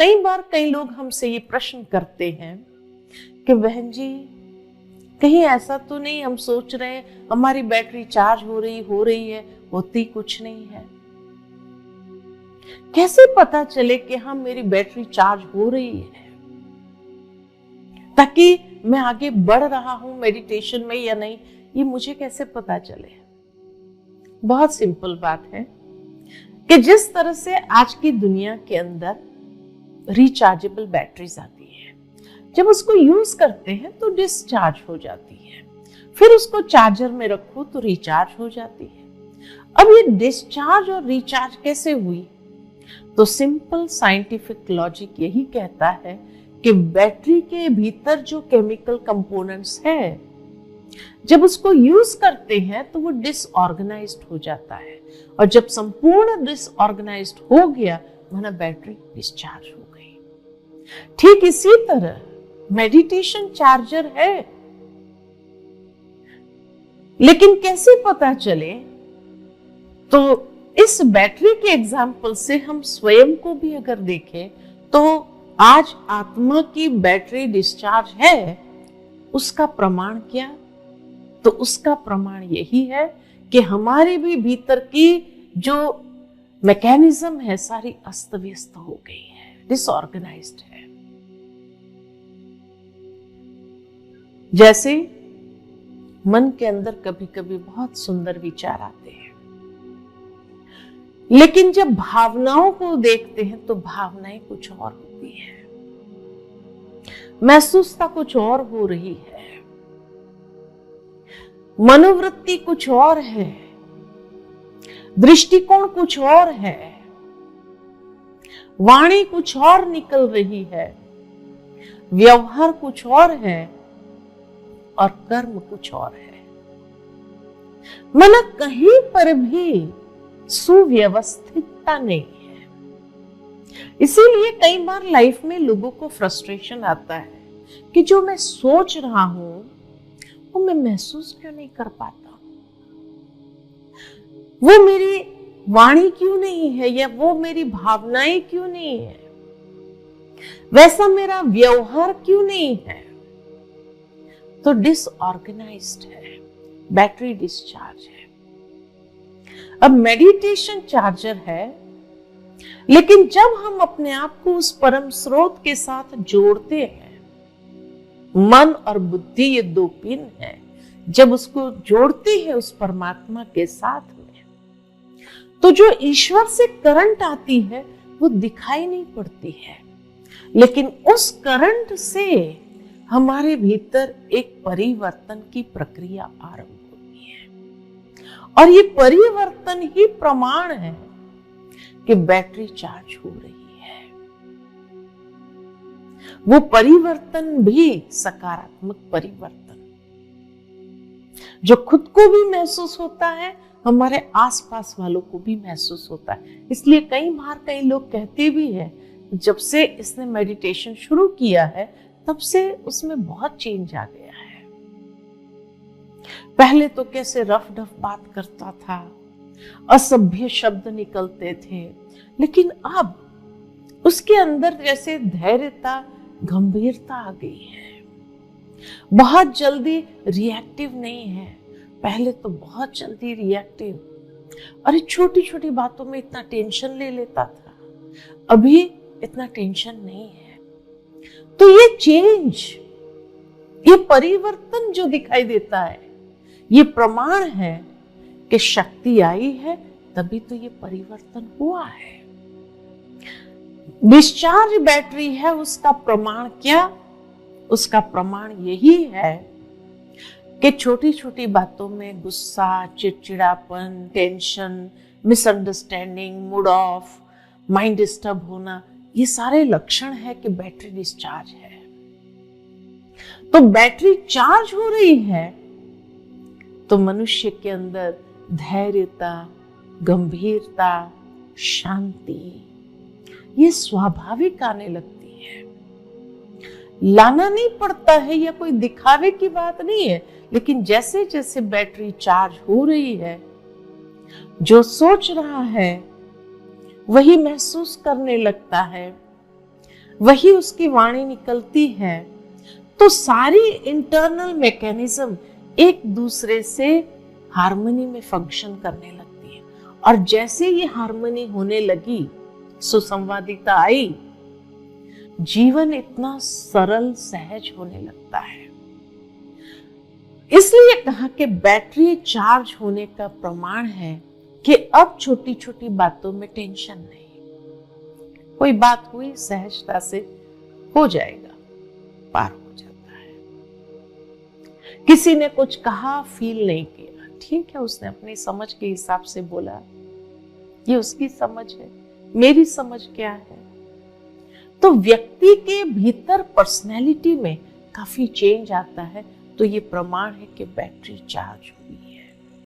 कई बार कई लोग हमसे ये प्रश्न करते हैं कि बहन जी, कहीं ऐसा तो नहीं हम सोच रहे हैं हमारी बैटरी चार्ज हो रही है, होती कुछ नहीं है। कैसे पता चले कि हाँ मेरी बैटरी चार्ज हो रही है, ताकि मैं आगे बढ़ रहा हूं मेडिटेशन में या नहीं, ये मुझे कैसे पता चले? बहुत सिंपल बात है कि जिस तरह से आज की दुनिया के अंदर रिचार्जेबल बैटरीज आती है, जब उसको यूज करते हैं तो डिस्चार्ज हो जाती है, फिर उसको चार्जर में रखो तो रिचार्ज हो जाती है। अब ये डिस्चार्ज और रिचार्ज कैसे हुई? तो सिंपल साइंटिफिक लॉजिक यही कहता है कि बैटरी के भीतर जो केमिकल कंपोनेंट्स है, जब उसको यूज करते हैं तो वो डिसऑर्गेनाइज्ड हो जाता है, और जब संपूर्ण डिसऑर्गेनाइज्ड हो गया माना बैटरी डिस्चार्ज हो गई। ठीक इसी तरह मेडिटेशन चार्जर है, लेकिन कैसे पता चले? तो इस बैटरी के एग्जाम्पल से हम स्वयं को भी अगर देखें तो आज आत्मा की बैटरी डिस्चार्ज है, उसका प्रमाण क्या? तो उसका प्रमाण यही है कि हमारे भी भीतर की जो मैकेनिज्म है सारी अस्त व्यस्त हो गई है, डिसऑर्गेनाइज्ड है। जैसे मन के अंदर कभी कभी बहुत सुंदर विचार आते हैं, लेकिन जब भावनाओं को देखते हैं तो भावनाएं कुछ और होती है, महसूसता कुछ और हो रही है, मनोवृत्ति कुछ और है, दृष्टिकोण कुछ और है, वाणी कुछ और निकल रही है, व्यवहार कुछ और है और कर्म कुछ और है। मतलब कहीं पर भी सुव्यवस्थितता नहीं है। इसीलिए कई बार लाइफ में लोगों को फ्रस्ट्रेशन आता है कि जो मैं सोच रहा हूं वो मैं महसूस क्यों नहीं कर पाता, वो मेरी वाणी क्यों नहीं है, या वो मेरी भावनाएं क्यों नहीं है, वैसा मेरा व्यवहार क्यों नहीं है। तो डिसऑर्गेनाइज्ड है, बैटरी डिस्चार्ज है। अब मेडिटेशन चार्जर है, लेकिन जब हम अपने आप को उस परम स्रोत के साथ जोड़ते हैं, मन और बुद्धि ये दो पिन है, जब उसको जोड़ते हैं उस परमात्मा के साथ में, तो जो ईश्वर से करंट आती है वो दिखाई नहीं पड़ती है, लेकिन उस करंट से हमारे भीतर एक परिवर्तन की प्रक्रिया आरंभ होती है, और ये परिवर्तन ही प्रमाण है कि बैटरी चार्ज हो रही है। वो परिवर्तन भी सकारात्मक परिवर्तन जो खुद को भी महसूस होता है, हमारे आसपास वालों को भी महसूस होता है। इसलिए कई बार कई लोग कहते भी हैं, जब से इसने मेडिटेशन शुरू किया है तब से उसमें बहुत चेंज आ गया है। पहले तो कैसे रफ डफ बात करता था, असभ्य शब्द निकलते थे, लेकिन अब उसके अंदर जैसे धैर्यता, गंभीरता आ गई है। बहुत जल्दी रिएक्टिव नहीं है, पहले तो बहुत जल्दी रिएक्टिव, अरे छोटी छोटी बातों में इतना टेंशन ले लेता था, अभी इतना टेंशन नहीं है। तो ये चेंज, ये परिवर्तन जो दिखाई देता है, ये प्रमाण है कि शक्ति आई है, तभी तो ये परिवर्तन हुआ है। डिस्चार्ज बैटरी है, उसका प्रमाण क्या? उसका प्रमाण यही है कि छोटी छोटी बातों में गुस्सा, चिड़चिड़ापन, tension, misunderstanding, mood off, mind disturb होना, ये सारे लक्षण है कि बैटरी डिस्चार्ज है। तो बैटरी चार्ज हो रही है तो मनुष्य के अंदर धैर्यता, गंभीरता, शांति ये स्वाभाविक आने लगती है। लाना नहीं पड़ता है, या कोई दिखावे की बात नहीं है, लेकिन जैसे जैसे बैटरी चार्ज हो रही है, जो सोच रहा है वही महसूस करने लगता है, वही उसकी वाणी निकलती है, तो सारी इंटरनल मैकेनिज्म एक दूसरे से हार्मनी में फंक्शन करने लगती है। और जैसे ये हार्मनी होने लगी, सुसंवादिता आई, जीवन इतना सरल सहज होने लगता है। इसलिए कहा कि बैटरी चार्ज होने का प्रमाण है कि अब छोटी छोटी बातों में टेंशन नहीं, कोई बात हुई सहजता से हो जाएगा, पार हो जाता है। किसी ने कुछ कहा, फील नहीं किया, ठीक है, उसने अपनी समझ के हिसाब से बोला, ये उसकी समझ है, मेरी समझ क्या है। तो व्यक्ति के भीतर पर्सनैलिटी में काफी चेंज आता है, तो ये प्रमाण है कि बैटरी चार्ज हुई है।